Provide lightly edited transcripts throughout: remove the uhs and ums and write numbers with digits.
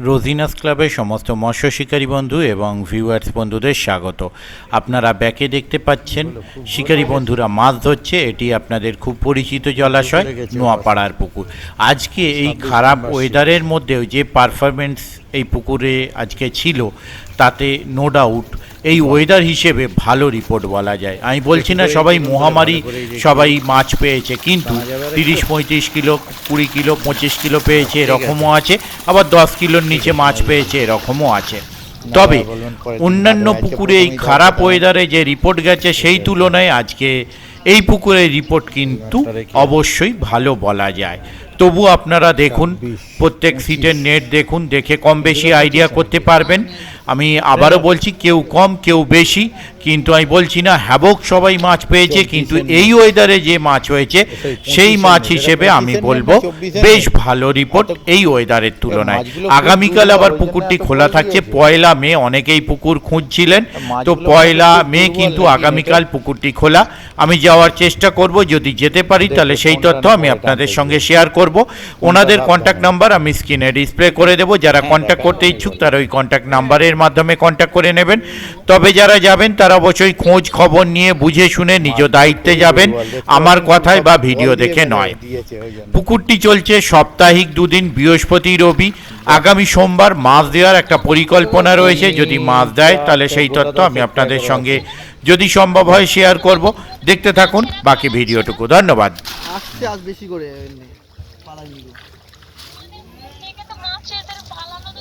রোজিনাস ক্লাবের সমস্ত মৎস্য শিকারী বন্ধু এবং ভিউয়ার্স বন্ধুদের স্বাগত। আপনারা ব্যাকে দেখতে পাচ্ছেন শিকারী বন্ধুরা মাছ ধরছে। এটি আপনাদের খুব পরিচিত জলাশয় নোয়াপাড়ার পুকুর। আজকে এই খারাপ ওয়েদারের মধ্যেও যে পারফরমেন্স এই পুকুরে আজকে ছিল তাতে নো ডাউট এই ওয়েদার হিসেবে ভালো রিপোর্ট বলা যায়। আমি বলছি না সবাই মহামারী সবাই মাছ পেয়েছে, কিন্তু 30-35 কিলো, 20 কিলো, 25 কিলো পেয়েছে এরকমও আছে, আবার 10 কিলোর নিচে মাছ পেয়েছে এরকমও আছে। তবে অন্যান্য পুকুরে এই খারাপ ওয়েদারে যে রিপোর্ট গেছে সেই তুলনায় আজকে এই পুকুরের রিপোর্ট কিন্তু অবশ্যই ভালো বলা যায়। তবু আপনারা দেখুন, প্রত্যেক সিটের নেট দেখুন, দেখে কম বেশি আইডিয়া করতে পারবেন। আমি আবারও বলছি, কেউ কম কেউ বেশি, কিন্তু আমি বলছি না হ্যাবক সবাই মাছ পেয়েছে, কিন্তু এই ওয়েদারে যে মাছ হয়েছে সেই মাছ হিসেবে আমি বলবো বেশ ভালো রিপোর্ট এই ওয়েদারের তুলনায়। আগামীকাল আবার পুকুরটি খোলা থাকছে 1 মে। অনেকেই পুকুর খুঁজছিলেন, তো 1 মে কিন্তু আগামীকাল পুকুরটি খোলা। আমি যাওয়ার চেষ্টা করব, যদি যেতে পারি তাহলে সেই তথ্য আমি আপনাদের সঙ্গে শেয়ার করব। ওনাদের কন্ট্যাক্ট নাম্বার আমি স্ক্রিনে ডিসপ্লে করে দেবো। যারা কন্ট্যাক্ট করতে ইচ্ছুক তারা ওই কন্ট্যাক্ট নাম্বারের মাধ্যমে কন্ট্যাক্ট করে নেবেন। তবে যারা যাবেন তারা অবশ্যই খোঁজ খবর নিয়ে বুঝে শুনে নিজ দায়িত্বে যাবেন, আমার কথায় বা ভিডিও দেখে নয়। পুকুরটি চলছে সাপ্তাহিক 2 দিন, বৃহস্পতি রবি। আগামী সোমবার মাছ দেওয়ার একটা পরিকল্পনা রয়েছে। যদি মাছ দেয় তাহলে সেই তথ্য আমি আপনাদের সঙ্গে যদি সম্ভব হয় শেয়ার করব। দেখতে থাকুন বাকি ভিডিওটুকু। ধন্যবাদ।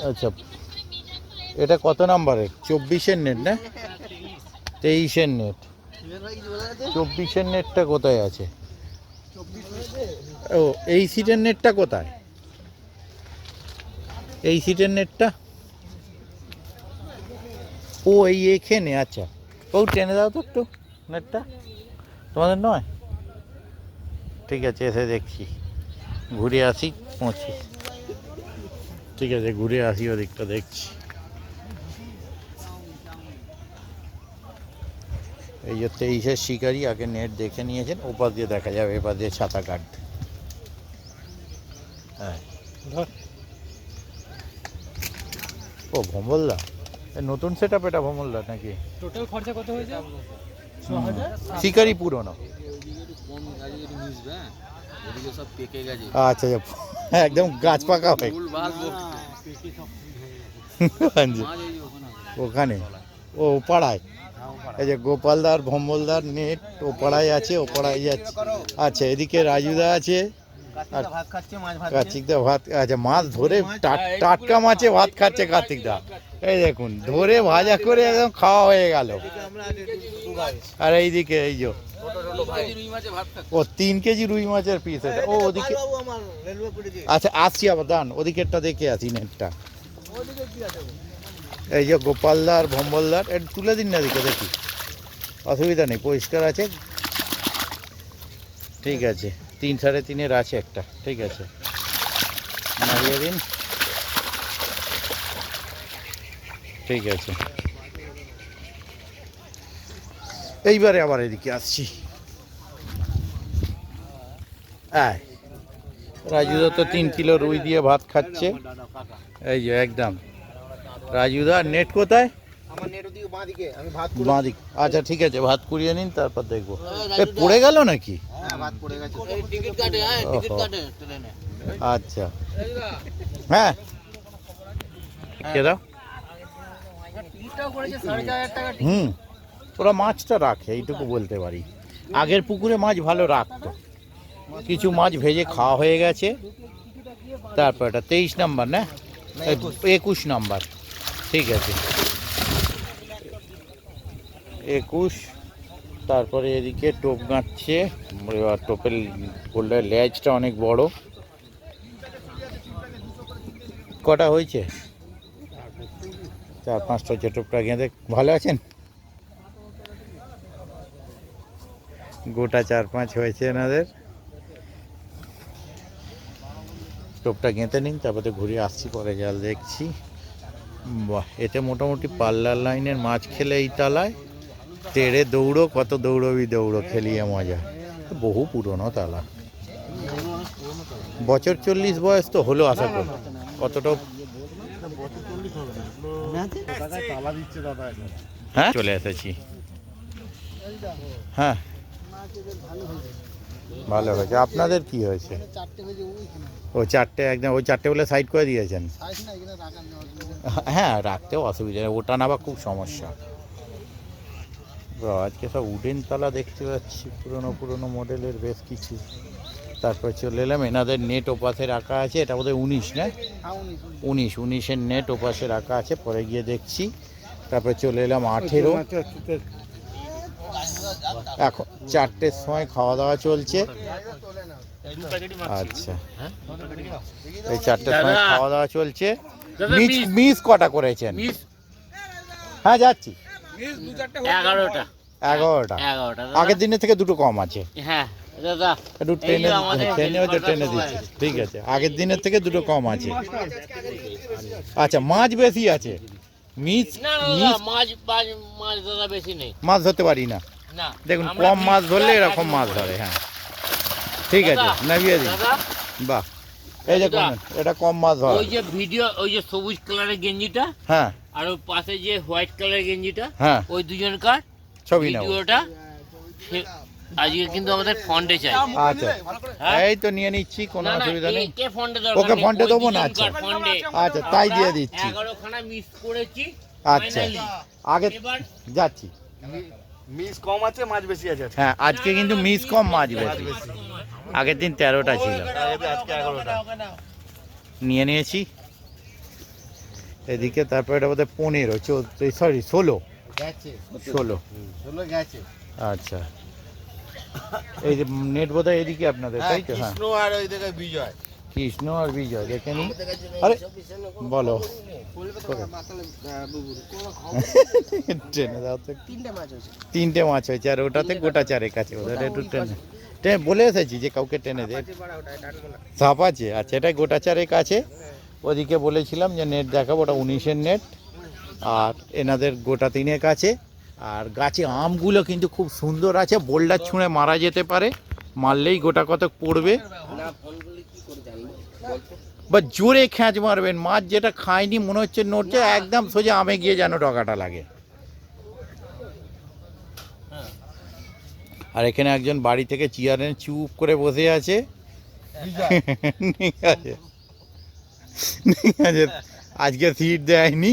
আচ্ছা, এটা কত নাম্বারের? 24-এর নেট না 23-এর নেট? 24-এর নেটটা কোথায় আছে? ও, এই সিটের নেটটা কোথায়? এই সিটের নেটটা ও এই এখানে। আচ্ছা, ও টেনে দাও তো একটু নেটটা, তোমাদের নয়? ঠিক আছে, এসে দেখছি, ঘুরে আসি, পৌঁছি। ঠিক আছে, ঘুরে আসি, ওদিকটা দেখছি। এই যে 23-এর শিকারি আগে নেট দেখে নিয়েছেন, ওপাশ দিয়ে দেখা যাবে, এপাশ দিয়ে ছাতা কাট। হ্যাঁ, ও ভোমলদা নতুন সেট আপ, এটা ভোমলদা নাকি? টোটাল খরচা কত হয়েছে? শিকারি পুরনো। আচ্ছা, একদম গাছ পাকা হয়ে ওখানে, ও পাড়ায়। এই যে গোপালদার ভম্বলদার নেট ও পাড়ায় আছে, ও পাড়ায় যাচ্ছে। আচ্ছা, এদিকে রাজুদা আছে, কার্তিকদা ভাত, আচ্ছা মাছ ধরে টাটকা মাছে ভাত খাচ্ছে কার্তিকদা। এই দেখুন, ধরে ভাজা করে একদম খাওয়া হয়ে গেল। আর এইদিকে এই যে ও 3 কেজি রুই মাছের পিস। এটা ও ওদিকে। আচ্ছা, আসছি আবার, দান ওদিকেরটা দেখে আসি নেটটা। এই যে গোপালদার ভম্বলদার, এটা তুলে দিন না দিকে, দেখি অসুবিধা নেই, পরিষ্কার আছে। ঠিক আছে, 3-3.5-এর আছে একটা। ঠিক আছে, মারিয়ে দিন। ঠিক আছে, এইবারে আবার এদিকে আসছি। রাজুদা তো 3 কিলো রুই দিয়ে ভাত খাচ্ছে। এই যে একদম রাজুদা। নেট কোথায়? বাঁদিক। আচ্ছা ঠিক আছে, ভাত কুড়িয়ে নিন, তারপর দেখবো। পড়ে গেল নাকি? আচ্ছা, হ্যাঁ কে দাও। ওরা মাছটা রাখে, এইটুকু বলতে পারি। আগের পুকুরে মাছ ভালো রাখতো, কিছু মাছ ভেজে খাওয়া হয়ে গেছে। তারপর এটা 23 নাম্বার না 21 নাম্বার। ঠিক আছে, 21। তারপরে এদিকে টোপ গাঁটছে। টোপের গোল্ডের লেজটা অনেক বড়। কটা হয়েছে? 4-5টা হচ্ছে। টোপটা গেঁদে ভালো আছেন? গোটা 4-5 হয়েছে এনাদের। টোপটা গেঁথে নিন, তারপরে ঘুরে আসছি, পরে জাল দেখছি। বাহ, এতে মোটামুটি পাল্লার লাইনের মাছ খেলে এই তালায় তেড়ে দৌড়ো, কত দৌড়বি দৌড়ো, খেলিয়ে মজা। বহু পুরনো তালা, বছর 40 বয়স তো হলো আশা করি। কতটা হ্যাঁ চলে এসেছি। হ্যাঁ ভালো হয়েছে। আপনাদের কি হয়েছে? ও চারটে একদম, ওই চারটে বলে সাইড করে দিয়েছেন? হ্যাঁ রাখতেও অসুবিধা নেই, ওটা না বা খুব সমস্যা। আজকে সব উডেন তালা দেখতে পাচ্ছি, পুরনো পুরনো মডেলের বেশ কিছু। তারপর চলে এলাম, এনাদের নেট ওপাশে রাখা আছে, এটা বোধহয় 19 না? 19-19-এর নেট ওপাশে রাখা আছে, পরে গিয়ে দেখছি। তারপরে চলে এলাম 18। এখন 4টের সময় খাওয়া দাওয়া চলছে। আচ্ছা এই 4টের সময় খাওয়া দাওয়া চলছে। মিস কটা করেছেন? হ্যাঁ যাচ্ছি 11টা। আগের দিনের থেকে দুটো কম আছে। হ্যাঁ একটু ট্রেনে দিচ্ছি, ঠিক আছে। আগের দিনের থেকে দুটো কম আছে। আচ্ছা মাছ বেশি আছে? মাছ ধরতে পারি না, দেখুন কম মাছ ধরলে এরকম মাছ ধরে। হ্যাঁ ঠিক আছে, নামিয়ে দিন। বাহ এই যে এটা কম মাছ ধরে। ওই যে ভিডিও, ওই যে সবুজ কালারের গেঞ্জিটা, হ্যাঁ, আর ওর পাশে যে হোয়াইট কালারের গেঞ্জিটা, হ্যাঁ, ওই দুজনকার ছবি নাও। ভিডিওটা আজকে কিন্তু আমাদের ফন্ডে চাই। আচ্ছা এই তো নিয়ে নিচ্ছি, কোনো অসুবিধা নেই। কে ফন্ডে দরকার? ওকে ফন্ডে দেবো না? আচ্ছা আচ্ছা তাই দিয়ে দিচ্ছি। 11খানা মিস করেছি। আচ্ছা আগে যাচ্ছি। মিস কম আছে, মাছ বেশি আছে। হ্যাঁ আজকে কিন্তু মিস কম, মাছ বেশি। আগের দিন 13টা ছিল, আজকে 11টা নিয়ে নিয়েছি। এদিকে তারপরে এটা বোধহয় 15, 14, সরি 16 গেছে। আচ্ছা এই যে নেট বোধহয় এদিকে আপনাদের, তাই তো? হ্যাঁ কৃষ্ণ আর ওই দিকে বিজয়। কৃষ্ণ আর বিজয় দেখে নি। আরে বলো ট্রেনে দাও তো। 3টে মাছ হয়েছে, আর ওটাতে গোটা 4 আছে। ওদের একটু ট্রেনে বলে এসেছি যে কাউকে টেনে দে, সাপ আছে। আচ্ছা এটা গোটা 4 আছে। ওদিকে বলেছিলাম যে নেট দেখাবো, ওটা 19-এর নেট। আর এনাদের গোটা 3 আছে। আর গাছে আমগুলো কিন্তু খুব সুন্দর আছে, বোল্ডার ছুঁড়ে মারা যেতে পারে, মারলেই গোটা কতক পড়বে। বা জোরে খ্যাঁচ মারবেন, মাছ যেটা খায়নি মনে হচ্ছে নড়ছে, একদম সোজা আমে গিয়ে যেন ডগাটা লাগে। আর এখানে একজন বাড়ি থেকে চেয়ারে চুপ করে বসে আছে। ঠিক আছে ঠিক আছে, আজকে সিট দেয়নি,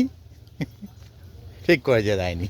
ঠিক করেছে, দেয়নি।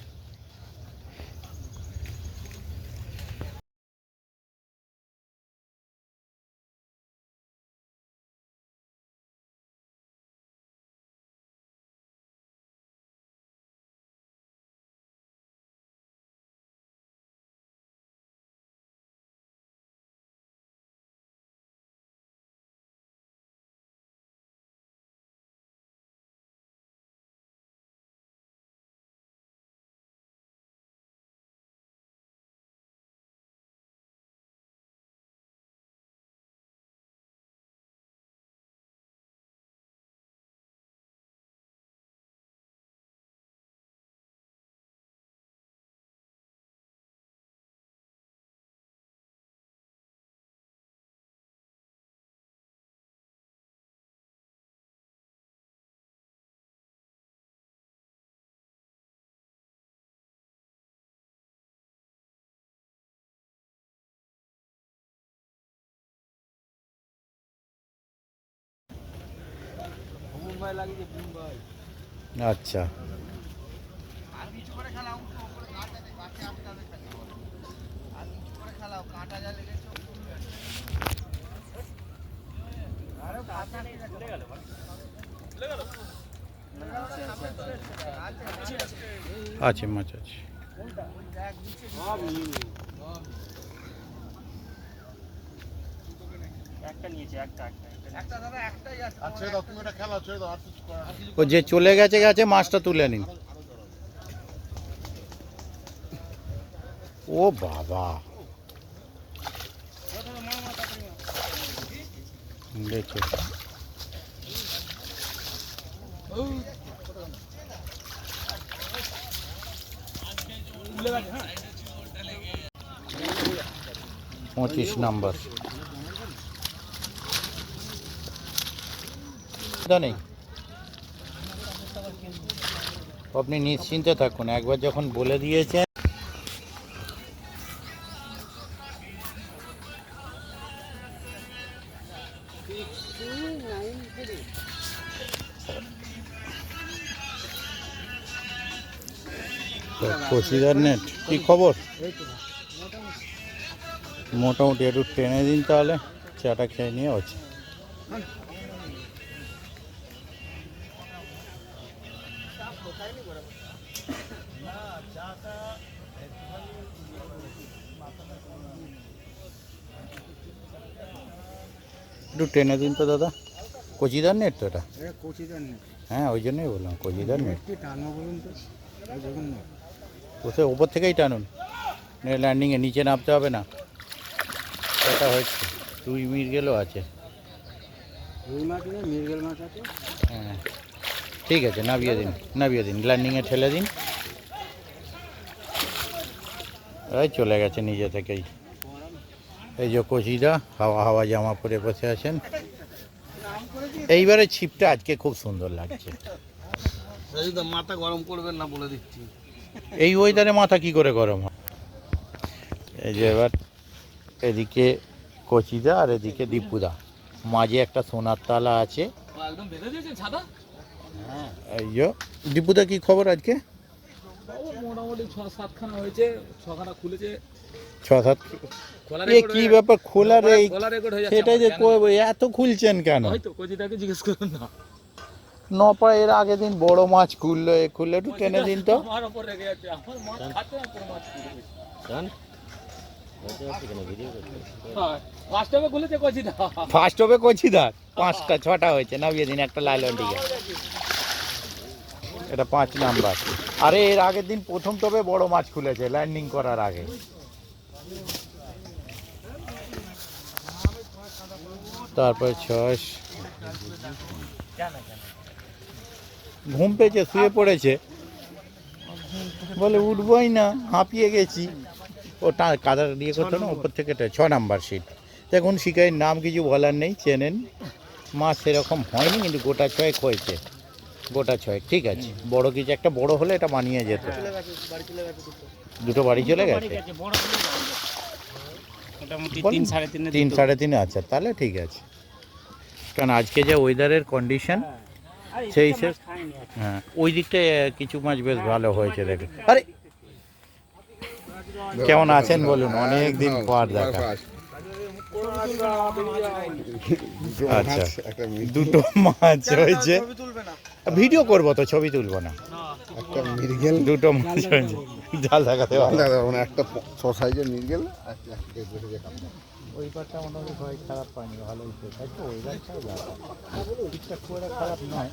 আচ্ছা আছে, মাছ আছে। ও যে চলে গেছে গেছে, মাছটা তুলে নিন। ও বাবা দেখে 25 নম্বর নেই। আপনি নিশ্চিন্তে থাকুন, একবার যখন বলে দিয়েছেন। কচিদার নেট কি খবর? মোটামুটি একটু টেনে দিন তাহলে, চাটা খেয়ে নিয়ে হচ্ছে। একটু টেনে দিন তো দাদা। কচিদার নেট তো এটা? হ্যাঁ, ওই জন্যই বললাম কচিদার নেট। কোথায়? ওপর থেকেই টানুন, ল্যান্ডিংয়ে নিচে নামতে হবে না। এটা হচ্ছে রুই মৃগেলও আছে। হ্যাঁ ঠিক আছে, নামিয়ে দিন, ল্যান্ডিংয়ে ঠেলে দিন। এই চলে গেছে নিজে থেকেই। এই যে কচিদা হাওয়া হাওয়া জামা পরে বসে আছেন। এইবারে ছিপটা আজকে খুব সুন্দর লাগছে। মাথা গরম করবেন না বলে দিচ্ছি। এই ওয়েদারে মাথা কি করে গরম হয়? এই যে এবার এদিকে কচিদা আর এদিকে দীপুদা, মাঝে একটা সোনার তালা আছে। এই যে দীপুদা কি খবর আজকে? মোটামুটি 6-7খানা হয়েছে, 6খানা খুলেছে। 6-7? কি ব্যাপার খোলার? এই সেটাই যে এত খুলছেন কেন? হয়তো কচিদাকে জিজ্ঞেস করুন না। নপা এর আগের দিন বড় মাছ খুললো, খুললে একটু টেনে দিন তো। আমার উপর রেগে যাচ্ছে, আমার মাছ খাচ্ছে না, তোর মাছ খুলবে। হ্যাঁ, ফার্স্ট টাইমে খুলেছে কচিদা। ফার্স্ট হবে কচিদার 5টা 6টা হয়েছে, নামিয়ে দিন একটা লাইলন দিকে। এটা 5 নাম্বার। আরে এর আগের দিন প্রথম তবে বড় মাছ খুলেছে ল্যান্ডিং করার আগে। তারপরে 6 ঘুম পেয়েছে, শুয়ে পড়েছে, বলে উঠবই না, হাঁপিয়ে গেছি। ওটা কাদা দিয়ে করতো না ওপর থেকে। 6 নাম্বার সিট। দেখুন শিকারির নাম কিছু বলার নেই, চেনেন। মাছ সেরকম হয়নি, কিন্তু গোটা 6 হয়েছে, গোটা 6। ঠিক আছে, বড় কিছু একটা বড় হলে এটা মানিয়ে যেত। দুটো বাড়ি চলে গেছে, মোটামুটি 3-3.5। আচ্ছা তাহলে ঠিক আছে, কারণ আজকে যে ওয়েদারের কন্ডিশন সেই হিসেবে। হ্যাঁ, ওই দিকটায় কিছু মাছ বেশ ভালো হয়েছে দেখে। আরে কেমন আছেন বলুন? অনেক দিন পর দেখা। আচ্ছা, দুটো মাছ হয়েছে। ভিডিও করবো তো, ছবি তুলবো না। দুটো মাছ হয়েছে, জাল দেখাতে একটা 6 সাইজের মৃগেল। ওই পাটটা মোটামুটি সবাই খারাপ পায়নি, ভালো হয়েছে। তাই তো ওয়েদারটাও ঠিকঠাক করে খারাপ নয়।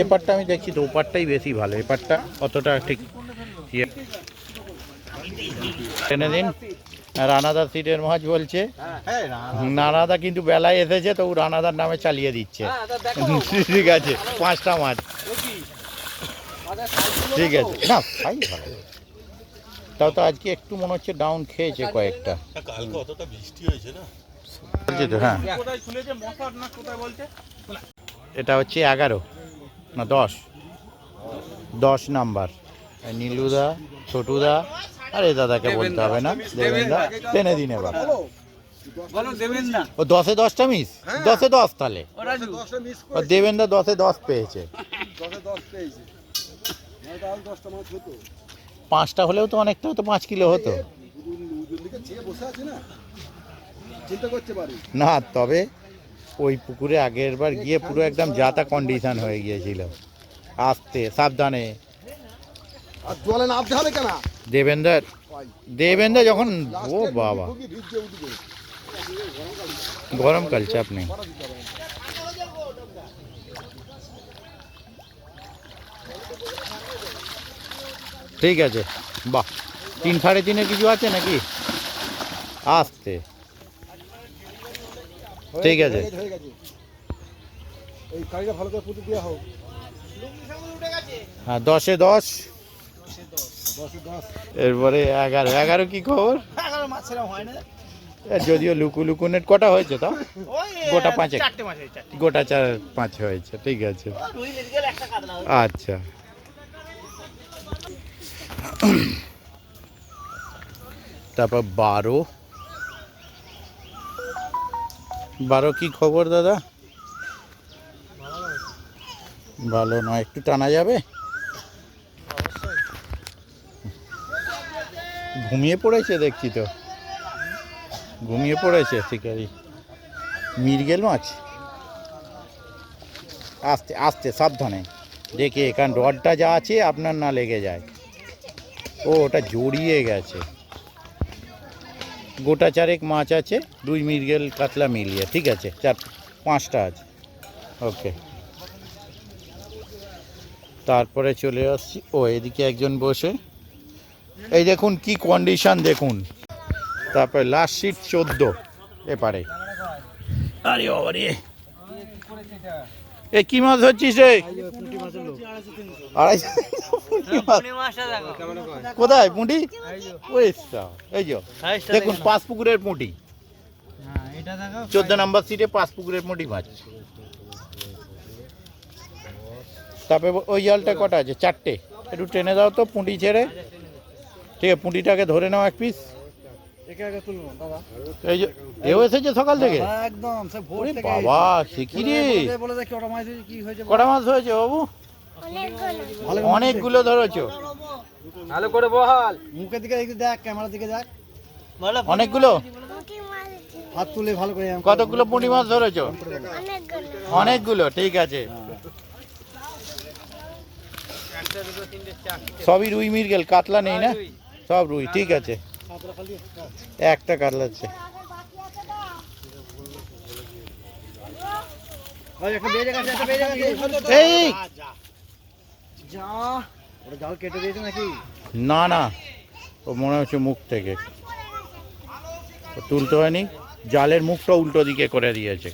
এ পাটটা আমি দেখছি তো, ও পাটটাই বেশি ভালো, এ পাটটা অতটা ঠিক। টেনে দিন। রানাদার সিটের মাছ বলছে, রানাদা কিন্তু বেলায় এসেছে তো ও রানাদার নামে চালিয়ে দিচ্ছে। ঠিক আছে, 5টা মাছ। ঠিক আছে, না তাই ভালো। তাও তো আজকে একটু মনে হচ্ছে ডাউন খেয়েছে কয়েকটা। কালকে অতটা বৃষ্টি হয়েছে না। বলছি তো, হ্যাঁ। এটা হচ্ছে 11 না 10 নাম্বার। নীলুদা, ছোটুদা আর এই দাদাকে বলতে হবে না, দেবেনদা। টেনে দিন এবার। ও 10-এ 10টা মিস, 10-এ 10 তাহলে। ও দেবেনদা 10-এ 10 পেয়েছে। 5টা হলেও তো অনেকটা হতো, 5 কিলো হতো না। তবে ওই পুকুরে আগের বার গিয়ে পুরো একদম যাতা কন্ডিশন হয়ে গিয়েছিল। আসতে সাবধানে। জলে নামতে হবে কেন? দেবেন্দর যখন, ও বাবা, গরমকাল, চাপ নেই। ঠিক আছে, বাহ। 3-3.5 কিছু আছে নাকি? আসতে, ঠিক আছে। হ্যাঁ, 10-এ 10। এরপরে 11 কি খবর? যদিও লুকু লুকু নেট কটা হয়েছে তা গোটা পাঁচেক গোটা 4-5 হয়েছে, ঠিক আছে। আচ্ছা, তারপর 12 কি খবর দাদা? ভালো নয়, একটু টানা যাবে? ঘুমিয়ে পড়েছে দেখছি তো, ঘুমিয়ে পড়েছে শিকারি। মৃগেল মাছ, আস্তে আস্তে সাবধানে দেখে, কারণ রডটা যা আছে আপনার না লেগে যায়। ও ওটা জড়িয়ে গেছে। গোটা 4 মাছ আছে, 2 মৃগেল কাতলা মিলিয়ে, ঠিক আছে, 4-5টা আছে। ওকে, তারপরে চলে আসছি। ও এদিকে একজন বসে, এই দেখুন কি কন্ডিশন দেখুন। তারপরে লাস্ট সিট 14 এপারে। আরে বাবারে, এ কি মাছ ধরছিস রে? 250 কোথায় পুঁটি? ওই এই যে দেখুন 5 পুকুরের পুঁটি, 14 নম্বর সিটে 5 পুকুরের পুঁটি মাছ। তারপরে ওই জালটা কটা আছে? 4টে। একটু টেনে দাও তো পুঁটি ছেড়ে। ঠিক আছে, পুঁটিটাকে ধরে নাও এক পিস। এই যে এও এসেছে সকাল থেকে একদম ওরে বাবা, সে কি রে? কটা মাছ হয়েছে বাবু? অনেকগুলো ধরেছো। ভালো করে বহাল, মুখের দিকে একটু দেখ, ক্যামেরার দিকে দেখ, অনেকগুলো? হাত তুলে ভালো করে। কতগুলো পুঁটি মাছ ধরেছো? অনেকগুলো, ঠিক আছে। সবই রুই মৃগেল, কাতলা নেই না? সব রুই, ঠিক আছে। একটা কাতলা আছে। এই জাল কেটে দিয়েছে নাকি? না না, ও মনে হচ্ছে মুখ থেকে তুলতে হয়নি, জালের মুখটা উল্টো দিকে করে দিয়েছে।